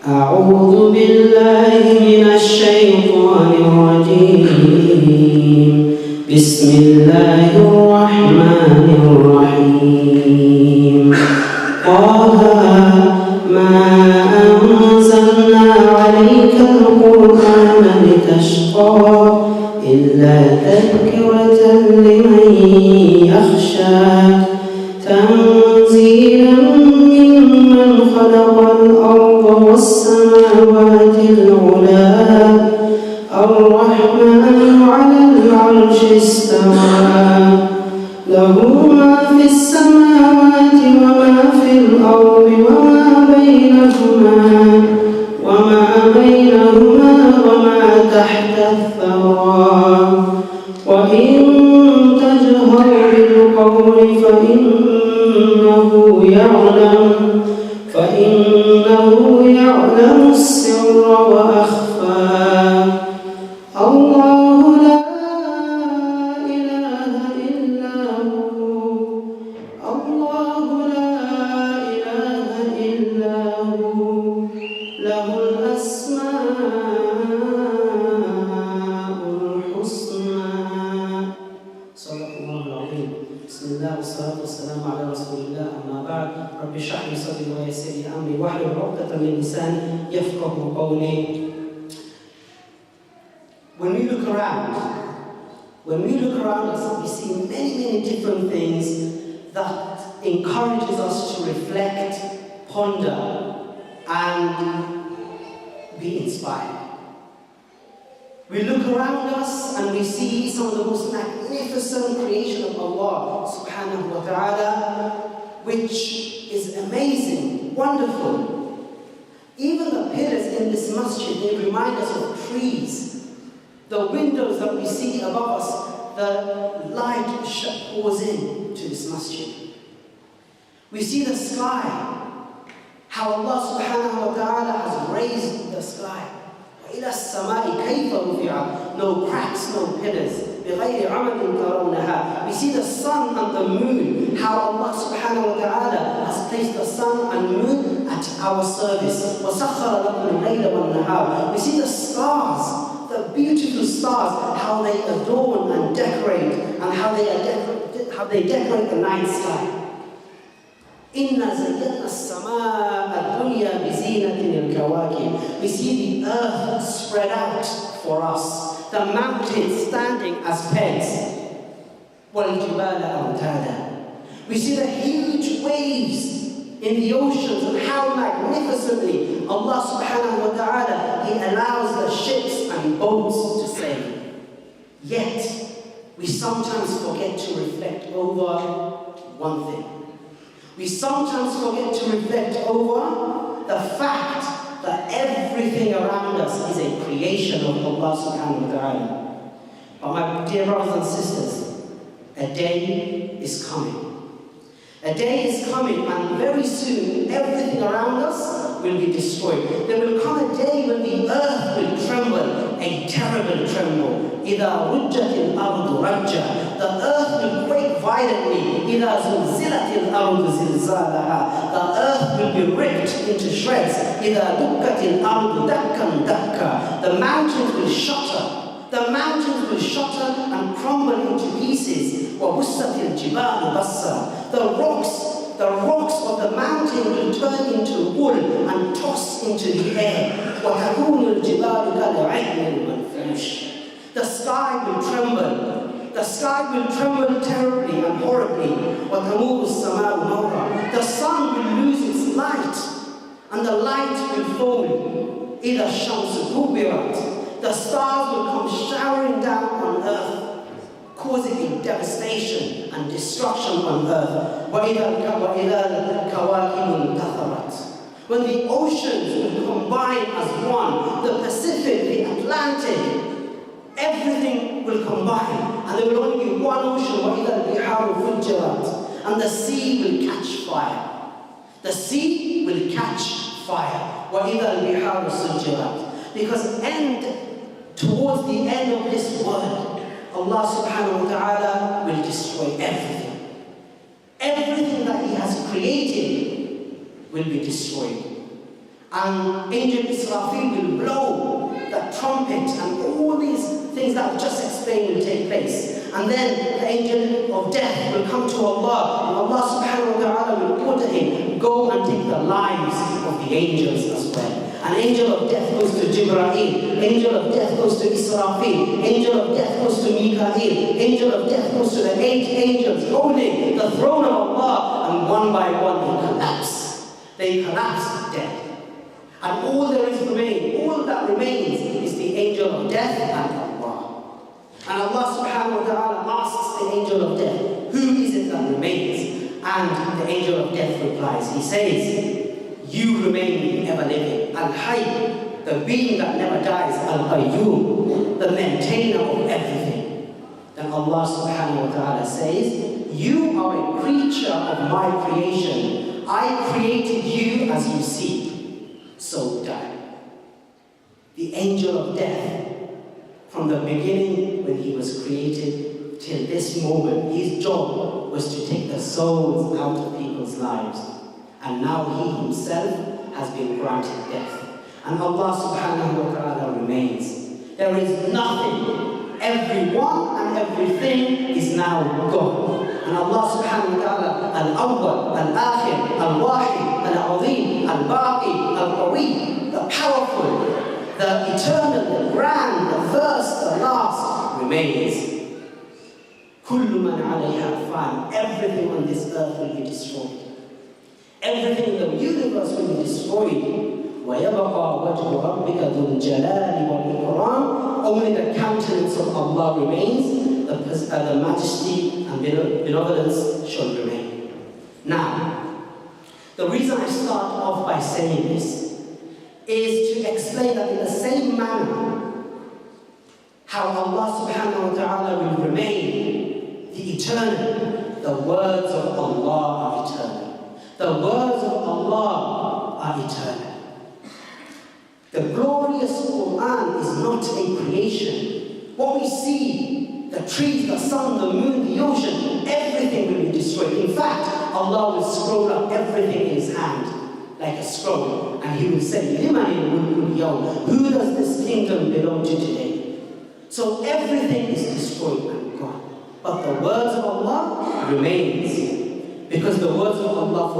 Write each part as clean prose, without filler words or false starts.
أعوذ بالله من الشيطان الرجيم بسم الله الرحمن الرحيم طه ما أنزلنا عليك القرآن لتشقى إلا تذكرة لمن يخشى تنزيلا ممن خلق الأرض والسماوات العلى الرحمن على العرش استوى له ما في السماوات وما في الأرض وما بينهما وما تحت الثرى وإن تجهر بالقول فإنه يعلم السر وأخفى الله لا إله إلا هو له الأسماء الحسنى صدق الله العظيم بسم الله والصلاة والسلام على رسول الله أما بعد رب اشرح لي صدري ويسر لي أمري واحلل عقدة من لساني يفقهوا قولي. When we look around us, we see many different things that encourages us to reflect, ponder, and be inspired. We look around us and we see some of the most magnificent creation of Allah subhanahu wa ta'ala, which is amazing, wonderful. Even the pillars in this masjid, they remind us of trees. The windows that we see above us, the light pours in to this masjid. We see the sky, how Allah subhanahu wa ta'ala has raised the sky. وَإِلَى السَّمَاءِ كَيْفَ رُفِعَتْ. No cracks, no pillars. بِغَيْرِ عَمَدٍ تَرَوْنَهَا. We see the sun and the moon, how Allah subhanahu wa ta'ala has placed the sun and moon at our service. وَسَخَّرَ لَكُمُ اللَّيْلَ وَالنَّهَارَ. We see the stars, the beautiful stars, how they adorn and decorate, and how they decorate the night sky. إِنَّا زَيَّنَّا السَّمَاءَ الدُّنْيَا بِزِينَةٍ الْكَوَاكِبِ. We see the earth spread out for us, the mountains standing as beds. وَالْجِبَالَ أَوْتَادًا. We see the huge waves in the oceans and how magnificently Allah subhanahu wa ta'ala, He allows the ships and boats to sail. Yet, we sometimes forget to reflect over one thing. We sometimes forget to reflect over the fact that everything around us is a creation of Allah subhanahu wa ta'ala. But my dear brothers and sisters, a day is coming. A day is coming, and very soon everything around us will be destroyed. There will come a day when the earth will tremble, a terrible tremble. إِذَا رُجَّتِ الْأَرْضُ رَجًّا. The earth will quake violently. إِذَا زُلْزِلَتِ الْأَرْضُ زِلْزَالَهَا. The earth will be ripped into shreds. إِذَا دُكَّتِ الْأَرْضُ دَكًّا دَكًّا. The mountains will shatter. The mountains will shatter and crumble into pieces. وَبُسَّتِ الْجِبَالُ بَسًّا. The rocks of the mountain will turn into wool and toss into the air. وَتَكُونُ الْجِبَالُ كَالْعِهْنِ الْمَنْفُوشِ. The sky will tremble. The sky will tremble terribly and horribly. وَتَمُورُ السَّمَاءُ مَوْرًا. The sun will lose its light, and the light will fall. إِذَا الشَّمْسُ كُوِّرَتْ. The stars will come showering down on earth, causing a devastation and destruction on earth. وَإِذَا الْكَوَاكِبُ انْتَثَرَتْ. When the oceans will combine as one, the Pacific, the Atlantic, everything will combine, and there will only be one ocean. وَإِذَا الْبِحَارُ فُجِّرَتْ. And the sea will catch fire. The sea will catch fire. وَإِذَا الْبِحَارُ سُجِّرَتْ. Because towards the end of this world, Allah subhanahu wa ta'ala will destroy everything. Everything that He has created will be destroyed. And Angel Israfil will blow the trumpet, and all these things that I've just explained will take place. And then the angel of death will come to Allah, and Allah subhanahu wa ta'ala will order him, go and take the lives of the angels as well. An angel of death goes to Jibreel, angel of death goes to Israfil, angel of death goes to Mikael, angel of death goes to the 8 angels holding the throne of Allah, and one by one they collapse. They collapse dead. And all that remains is the angel of death and Allah. And Allah subhanahu wa ta'ala asks the angel of death, who is it that remains? And the angel of death replies, he says, you remain ever living, Al-Hayy, the being that never dies, Al-Qayyum, the maintainer of everything. Then Allah subhanahu wa ta'ala says, you are a creature of my creation. I created you as you see. So die. The angel of death, from the beginning when he was created till this moment, his job was to take the souls out of people's lives. And now he himself has been granted death. And Allah subhanahu wa ta'ala remains. There is nothing. Everyone and everything is now gone. And Allah subhanahu wa ta'ala, Al-Awwal, Al-Akhir, Al-Wahid, Al-Azim, Al-Baqi, Al-Qawi, the powerful, the eternal, the grand, the first, the last, remains. Kullu man alayha fan. Everything on this earth will be destroyed. Everything in the universe will be destroyed. وَيَبَقَى وَجْهُ رَبِّكَ ذُو الْجَلَالِ وَالْإِكْرَامِ. Only the countenance of Allah remains, the majesty and benevolence shall remain. Now, the reason I start off by saying this is to explain that in the same manner how Allah subhanahu wa ta'ala will remain the eternal, the words of Allah are eternal. The words of Allah are eternal. The glorious Qur'an is not a creation. What we see, the trees, the sun, the moon, the ocean, everything will be destroyed. In fact, Allah will scroll up everything in His hand like a scroll, and He will say, "Liman al-mulku al-yawm?" Who does this kingdom belong to today? So everything is destroyed and gone. But the words of Allah remains, because the words of Allah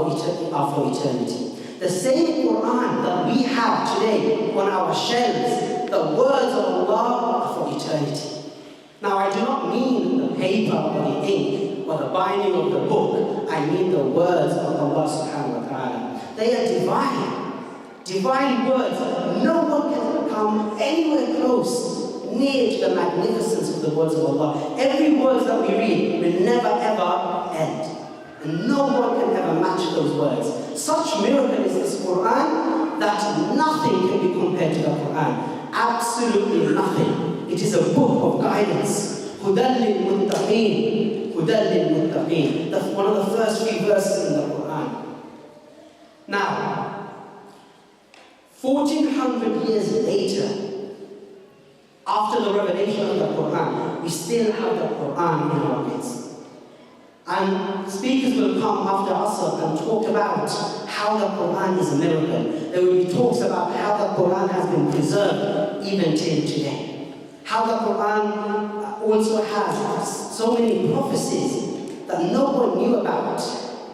are for eternity. The same Qur'an that we have today on our shelves, the words of Allah are for eternity. Now, I do not mean the paper or the ink or the binding of the book. I mean the words of Allah subhanahu wa ta'ala. They are divine. Divine words. No one can come anywhere close, near to the magnificence of the words of Allah. Every word that we read will never ever end. And no one can ever match those words. Such miracle is this Qur'an that nothing can be compared to the Qur'an. Absolutely nothing. It is a book of guidance. Hudan lil-muttaqeen. Hudan lil-muttaqeen. That's one of the first few verses in the Qur'an. Now, 1400 years later, after the revelation of the Qur'an, we still have the Qur'an in our midst. And speakers will come after us and talk about how the Qur'an is a miracle. There will be talks about how the Qur'an has been preserved even till today. How the Qur'an also has so many prophecies that no one knew about.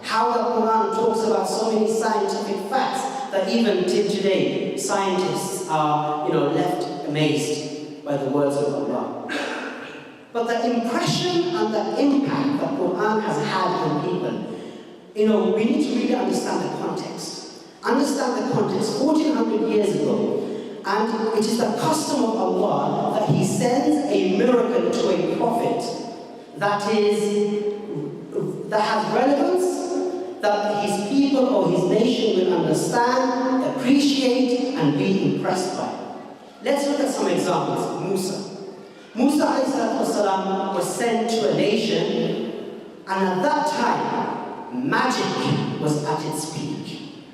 How the Qur'an talks about so many scientific facts that even till today scientists are left amazed by the words of Allah. But the impression and the impact that Qur'an has had on people, we need to really understand the context. Understand the context. 1400 years ago, and it is the custom of Allah that He sends a miracle to a prophet that has relevance, that his people or his nation will understand, appreciate, and be impressed by. Let's look at some examples. Musa ﷺ was sent to a nation, and at that time, magic was at its peak.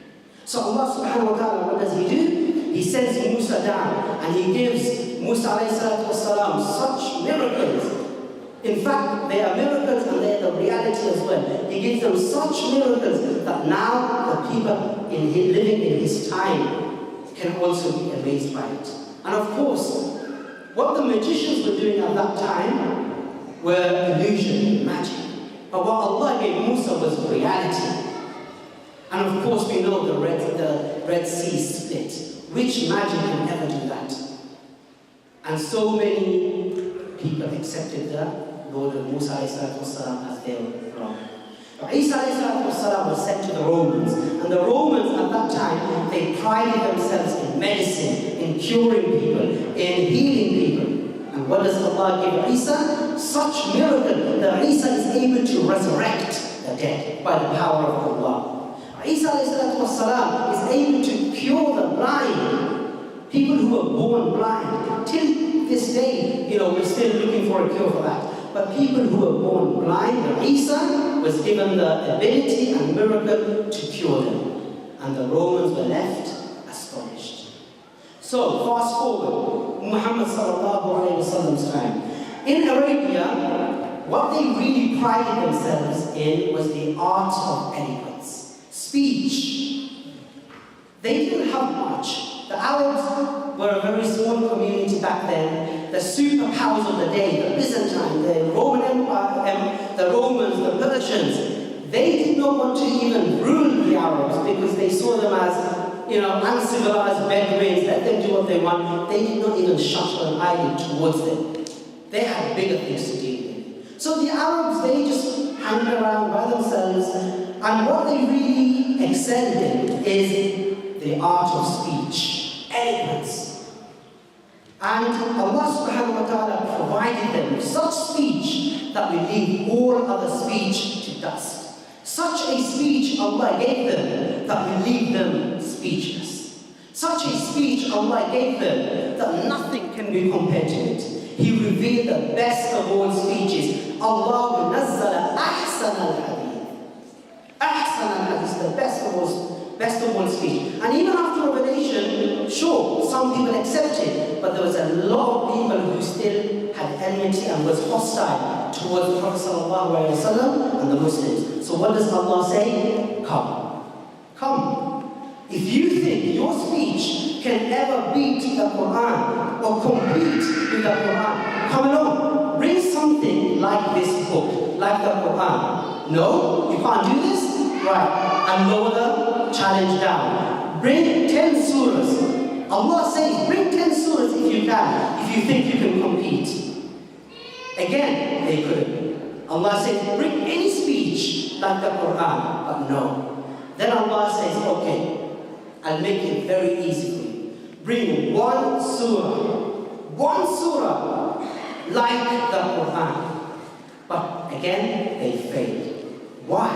So Allah subhanahu wa ta'ala, what does He do? He sends Musa down, and He gives Musa ﷺ such miracles. In fact, they are miracles and they are the reality as well. He gives them such miracles that now the people living in his time can also be amazed by it. And of course, what the magicians were doing at that time were illusion, magic. But what Allah gave Musa was reality. And of course we know the Red Sea split. Which magic can ever do that? And so many people accepted the Lord of Musa as their Lord. Isa was sent to the Romans, and the Romans at that time, they prided themselves in medicine, in curing people, in healing people. And what does Allah give Isa? Such miracle that Isa is able to resurrect the dead by the power of Allah. Isa is able to cure the blind, people who were born blind. Till this day, we're still looking for a cure for that. But people who were born blind, Isa was given the ability and miracle to cure them. And the Romans were left astonished. So, fast forward, Muhammad sallallahu alayhi wa sallam's time. In Arabia, what they really prided themselves in was the art of eloquence, speech. They didn't have much. The Arabs were a very small community back then. The superpowers of the day, the Byzantine, the Roman Empire, the Romans, the Persians, they did not want to even rule the Arabs because they saw them as, uncivilized Bedouins, let them do what they want. They did not even shut an eyelid towards them. They had bigger things to deal with. So the Arabs, they just hung around by themselves, and what they really excelled in is the art of speech, eloquence. And Allah subhanahu wa ta'ala provided them with such speech that will leave all other speech to dust. Such a speech Allah gave them that will leave them speechless. Such a speech Allah gave them that nothing can be compared to it. He revealed the best of all speeches. Allah nazzala ahsan al-hadith. Ahsan al-hadith, the best of one speech. And even after revelation, sure, some people accepted, but there was a lot of people who still had enmity and was hostile towards the Prophet ﷺ and the Muslims. So what does Allah say? Come. If you think your speech can ever beat the Qur'an or compete with the Qur'an, come along. Bring something like this book, like the Qur'an. No? You can't do this? Right. And lower the challenge down. Bring 10 surahs. Allah says, bring 10 surahs if you can, if you think you can compete. Again, they couldn't. Allah says, bring any speech like the Qur'an, but no. Then Allah says, okay, I'll make it very easy for you. Bring one surah like the Qur'an. But again, they failed. Why?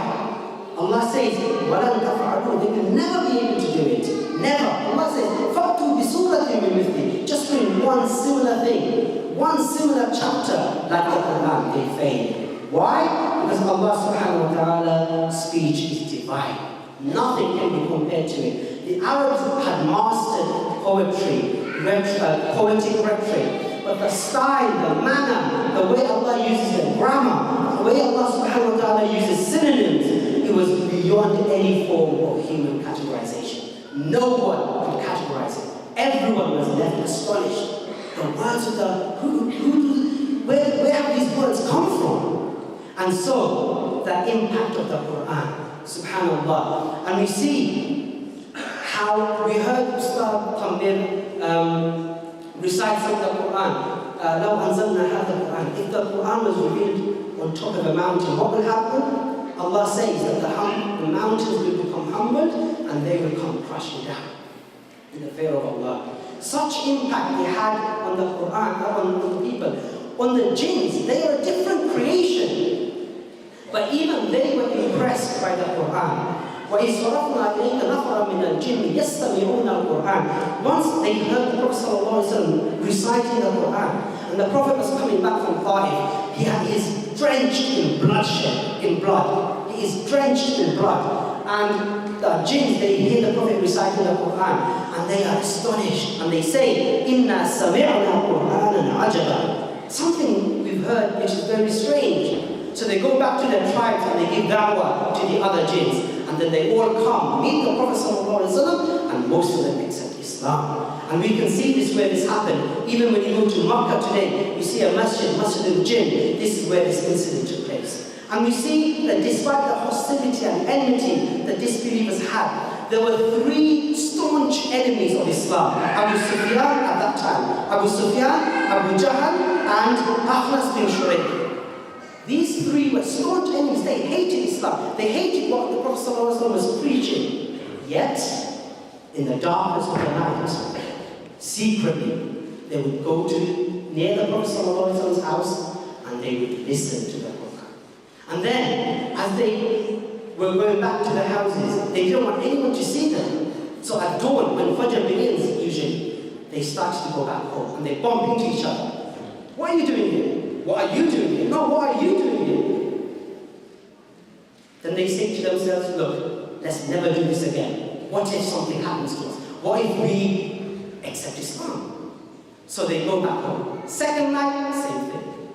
Allah says, وَلَنْ تَفْعَلُوا, they will never be able to do it. Never. Allah says, فَأْتُوا بِسُورَةٍ مِّن مِثْلِهِ, just bring one similar thing, one similar chapter like the Qur'an. They failed. Why? Because Allah subhanahu wa ta'ala's speech is divine. Nothing can be compared to it. The Arabs had mastered poetry, poetic rhetoric, but the style, the manner, the way Allah uses the grammar, the way Allah subhanahu wa ta'ala uses synonyms, it was beyond any form of human categorization. No one could categorize it. Everyone was left astonished. The words of where have these words come from? And so, the impact of the Qur'an, subhanAllah. And we see how we heard Ustadh recite from the Qur'an. لو أنزلنا هذا القرآن. If the Qur'an was revealed on top of a mountain, what will happen? Allah says that the mountains will become humbled and they will come crashing down in the fear of Allah. Such impact they had on the Qur'an, on the people. On the jinns, they are a different creation. But even they were impressed by the Qur'an. وَإِذْ صَرَفْنَا إِلَيْكَ نَفَرًا مِنَ الْجِنِّ يَسْتَمِعُونَ الْقُرْآنَ. Once they heard the Prophet ﷺ reciting the Qur'an, and the Prophet was coming back from Ta'if, he is drenched in bloodshed, in blood. He is drenched in blood. And the jinns, they hear the Prophet reciting the Qur'an, and they are astonished, and they say, إِنَّا سَمِعْنَا قُرْآنًا عَجَبًا. Something we've heard which is very strange. So they go back to their tribes and they give da'wah to the other jinns. and then they all come, meet the Prophet ﷺ, and most of them accept Islam. And we can see this where this happened. Even when you go to Makkah today, you see a masjid, Masjid al-Jinn. This is where this incident took place. And we see that despite the hostility and enmity that disbelievers had, there were three staunch enemies of Islam. Abu Sufyan at that time. Abu Sufyan, Abu Jahl, and Akhnas bin Shuraik. These three were staunch enemies. They hated Islam. They hated what the Prophet ﷺ was preaching. Yet, in the darkness of the night, secretly, they would go to near the Prophet ﷺ's house and they would listen to the Quran. And then, as they were going back to the houses, they didn't want anyone to see them. So at dawn, when Fajr begins, usually, they started to go back home and they bump into each other. What are you doing here? What are you doing here? No, what are you doing here? Then they say to themselves, look, let's never do this again. What if something happens to us? What if we accept Islam? So they go back home. Second night, same thing.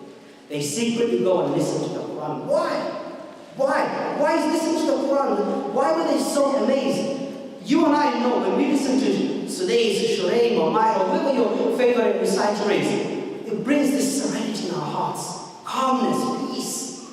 They secretly go and listen to the Quran. Why? Why is listening to the Quran? Why were they so amazed? You and I know when we listen to Sudais, Shuraim, or Maya, or whoever your favorite reciter is, it brings this serenity in our hearts, calmness, peace.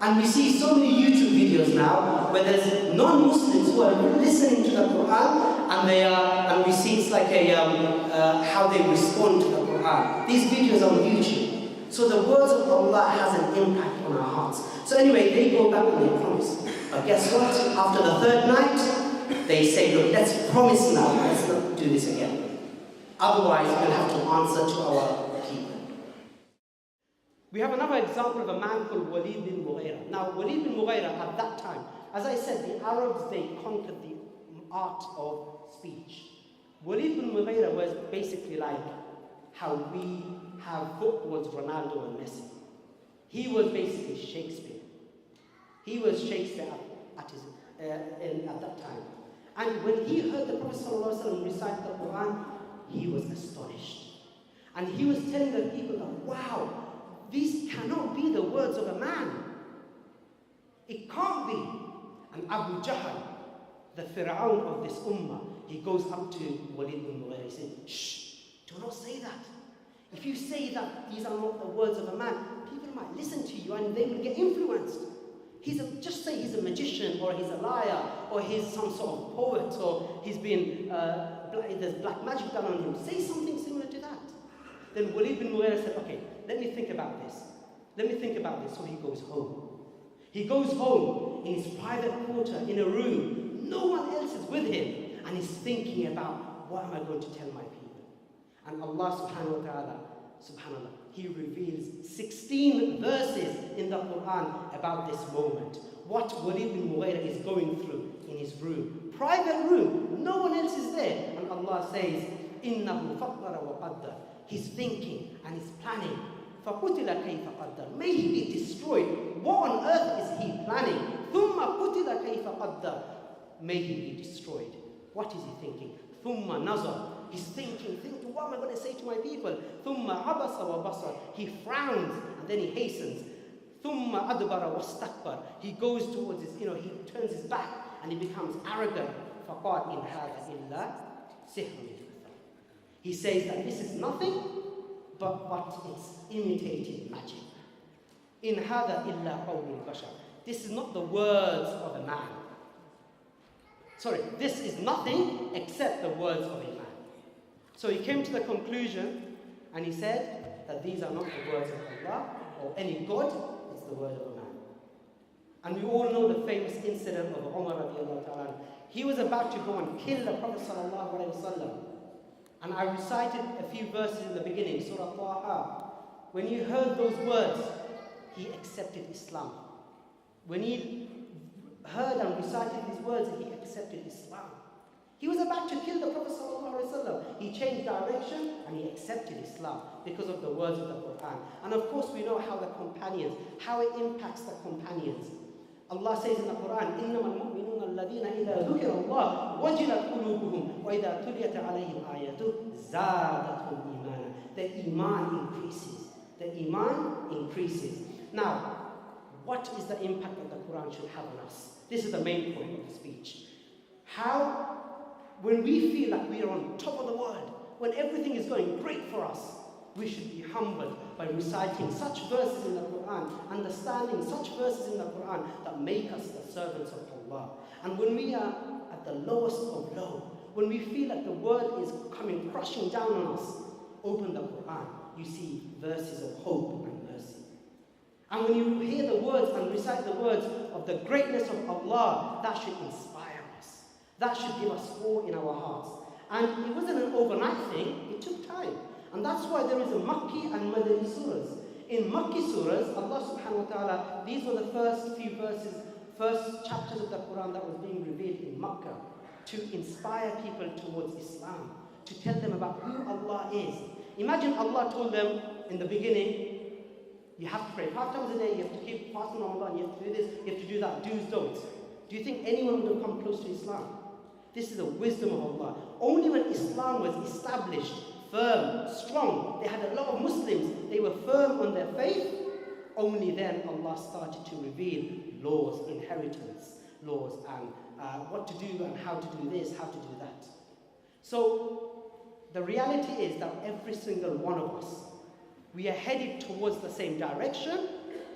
And we see so many YouTube videos now where there's non-Muslims who are listening to the Quran and we see it's like how they respond to the Quran. These videos are on YouTube. So the words of Allah has an impact on our hearts. So anyway, they go back and they promise. But guess what? After the third night, they say, look, let's promise now, let's not do this again. Otherwise, we'll have to answer to our people. We have another example of a man called Walid bin Mughira. Now, Walid bin Mughira at that time, as I said, the Arabs, they conquered the art of speech. Walid bin Mughira was basically like how we have football's Ronaldo and Messi. He was basically Shakespeare. He was Shakespeare at that time. And when he heard the Prophet ﷺ recite the Quran, he was astonished. And he was telling the people that, wow, these cannot be the words of a man. It can't be. And Abu Jahl, the Fir'aun of this ummah, he goes up to Walid bin Mughira. He said, shh, do not say that. If you say that these are not the words of a man, people might listen to you and they will get influenced. Just say he's a magician, or he's a liar, or he's some sort of poet, or he's been, there's black magic done on him. Say something similar to that. Then Walid bin Mughira said, okay, let me think about this. So he goes home. He goes home in his private quarter, in a room. No one else is with him. And he's thinking about, what am I going to tell my people? And Allah subhanahu wa ta'ala, subhanallah, He reveals 16 verses in the Quran about this moment. What Walid bin Mughira is going through in his room. Private room, no one else is there. And Allah says, إِنَّهُ فَقَّرَ وَقَدَّرَ. He's thinking and he's planning. فَقُتِلَ كَيْفَ قَدَّرَ. May he be destroyed. What on earth is he planning? ثُمَّ قُتِلَ كَيْفَ قَدَّرَ. May he be destroyed. What is he thinking? ثُمَّ نَظَرَ. He's thinking, what am I going to say to my people? ثُمَّ عَبَسَ وَبَصَرَ. He frowns and then he hastens. ثُمَّ أَدْبَرَ وَاسْتَكْبَرَ. He goes towards his, he turns his back and he becomes arrogant. فَقَالَ إِنْ هَذَا إِلَّا سِحْرٌ. He says that this is nothing but it's imitated magic. إِنْ هَذَا إِلَّا قَوْلُ الْبَشَرِ. This is not the words of a man. Sorry, this is nothing except the words of a man. So he came to the conclusion and he said that these are not the words of Allah or any God, it's the word of a man. And we all know the famous incident of Umar radiallahu ta'ala. He was about to go and kill the Prophet sallallahu alayhi wa sallam. And I recited a few verses in the beginning, Surah Taha. When he heard those words, he accepted Islam. When he heard and recited these words, he accepted Islam. He was about to kill the Prophet ﷺ. He changed direction and he accepted Islam because of the words of the Qur'an. And of course we know how the companions, how it impacts the companions. Allah says in the Qur'an, إِنَّمَا الْمُؤْمِنُونَ الَّذِينَ إِذَا ذُكِرَ اللَّهُ وَجِلَتْ قُلُوبُهُمْ وَإِذَا تُلِيَتْ عَلَيْهِمْ آيَاتُهُ زَادَتْهُمْ إِيمَانًا. The iman increases. The iman increases. Now, What is the impact that the Qur'an should have on us? This is the main point of the speech. How, when we feel like we are on top of the world, when everything is going great for us, we should be humbled by reciting such verses in the Qur'an, understanding such verses in the Qur'an that make us the servants of Allah. And when we are at the lowest of low, when we feel like the world is coming crushing down on us, open the Qur'an, you see verses of hope and mercy. And when you hear the words and recite the words of the greatness of Allah, that should inspire us. That should give us awe in our hearts. And it wasn't an overnight thing, it took time. And that's why there is a Makki and Madani surahs. In Makki surahs, Allah subhanahu wa ta'ala, these were the first few verses, first chapters of the Quran that was being revealed in Makkah, to inspire people towards Islam, to tell them about who Allah is. Imagine Allah told them in the beginning, you have to pray 5 times a day, you have to keep fasting Ramadan, you have to do this, you have to do that, do's, don'ts. Do you think anyone would have come close to Islam? This is the wisdom of Allah. Only when Islam was established, firm, strong, they had a lot of Muslims, they were firm on their faith, only then Allah started to reveal laws, inheritance laws, and what to do and how to do this, how to do that. So the reality is that every single one of us, we are headed towards the same direction,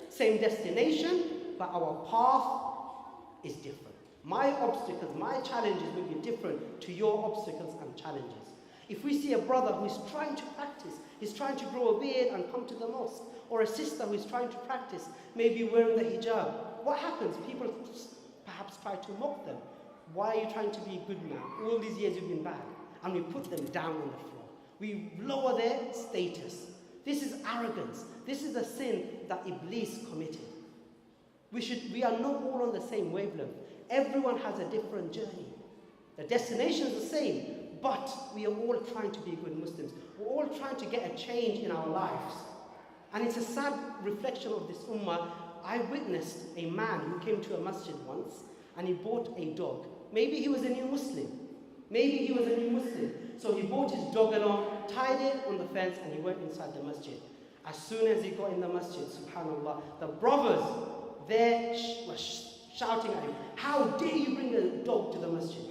same destination, but our path is different. My obstacles, my challenges will be different to your obstacles and challenges. If we see a brother who is trying to practice, he's trying to grow a beard and come to the mosque, or a sister who is trying to practice, maybe wearing the hijab, what happens? People perhaps try to mock them. Why are you trying to be good now? All these years you've been bad. And we put them down on the floor. We lower their status. This is arrogance. This is the sin that Iblis committed. We are not all on the same wavelength. Everyone has a different journey. The destination is the same, but we are all trying to be good Muslims. We're all trying to get a change in our lives. And it's a sad reflection of this ummah. I witnessed a man who came to a masjid once and he bought a dog. Maybe he was a new Muslim. So he brought his dog along, tied it on the fence, and he went inside the masjid. As soon as he got in the masjid, subhanAllah, the brothers there were shouting at him, "How dare you bring a dog to the masjid?"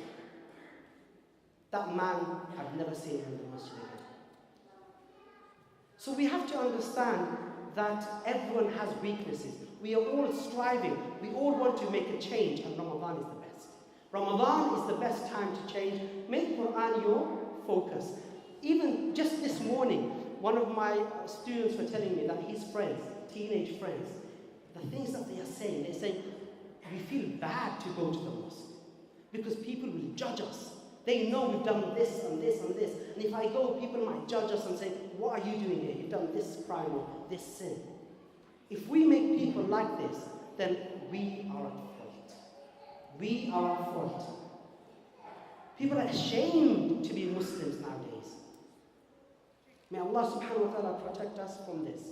That man, I've never seen him in the masjid again. So we have to understand that everyone has weaknesses. We are all striving. We all want to make a change, and Ramadan is the best. Ramadan is the best time to change. Make Qur'an your focus. Even just this morning, one of my students were telling me that his friends, teenage friends, the things that they are saying, they're saying, we feel bad to go to the mosque because people will judge us. They know we've done this and this and this. And if I go, people might judge us and say, what are you doing here? You've done this crime or this sin. If we make people like this, then we are at fault. We are at fault. People are ashamed to be Muslims nowadays. May Allah subhanahu wa ta'ala protect us from this.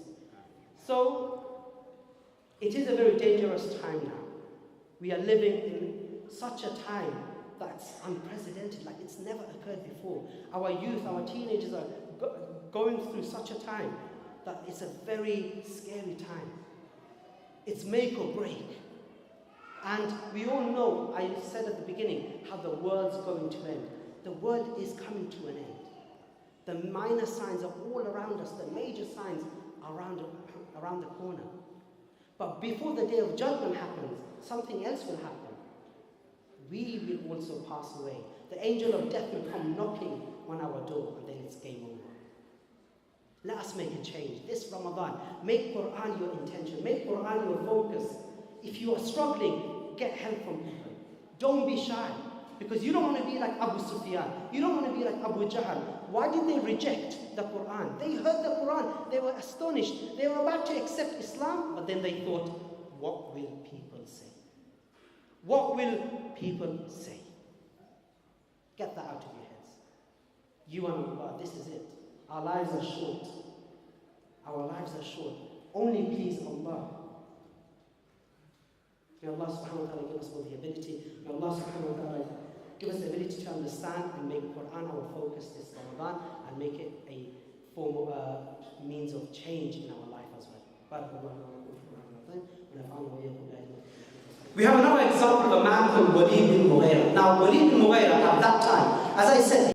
So, it is a very dangerous time now. We are living in such a time that's unprecedented, like it's never occurred before. Our youth, our teenagers are going through such a time that it's a very scary time. It's make or break. And we all know, I said at the beginning, how the world's going to end. The world is coming to an end. The minor signs are all around us. The major signs are around the corner. But before the day of judgment happens, something else will happen. We will also pass away. The angel of death will come knocking on our door, and then it's game over. Let us make a change. This Ramadan, make Qur'an your intention. Make Qur'an your focus. If you are struggling, get help from people. Don't be shy. Because you don't want to be like Abu Sufyan. You don't want to be like Abu Jahl. Why did they reject the Qur'an? They heard the Qur'an. They were astonished. They were about to accept Islam, but then they thought, what will people say? What will people say? Get that out of your heads. You and Allah, this is it. Our lives are short. Our lives are short. Only please Allah. May Allah subhanahu wa ta'ala give us all the ability. May Allah subhanahu wa ta'ala give us the ability to understand and make Qur'an our focus this Ramadan and make it a form of means of change in our life as well. We have another example of a man called Walid bin Mughira. Now, Walid bin Mughira at that time, as I said,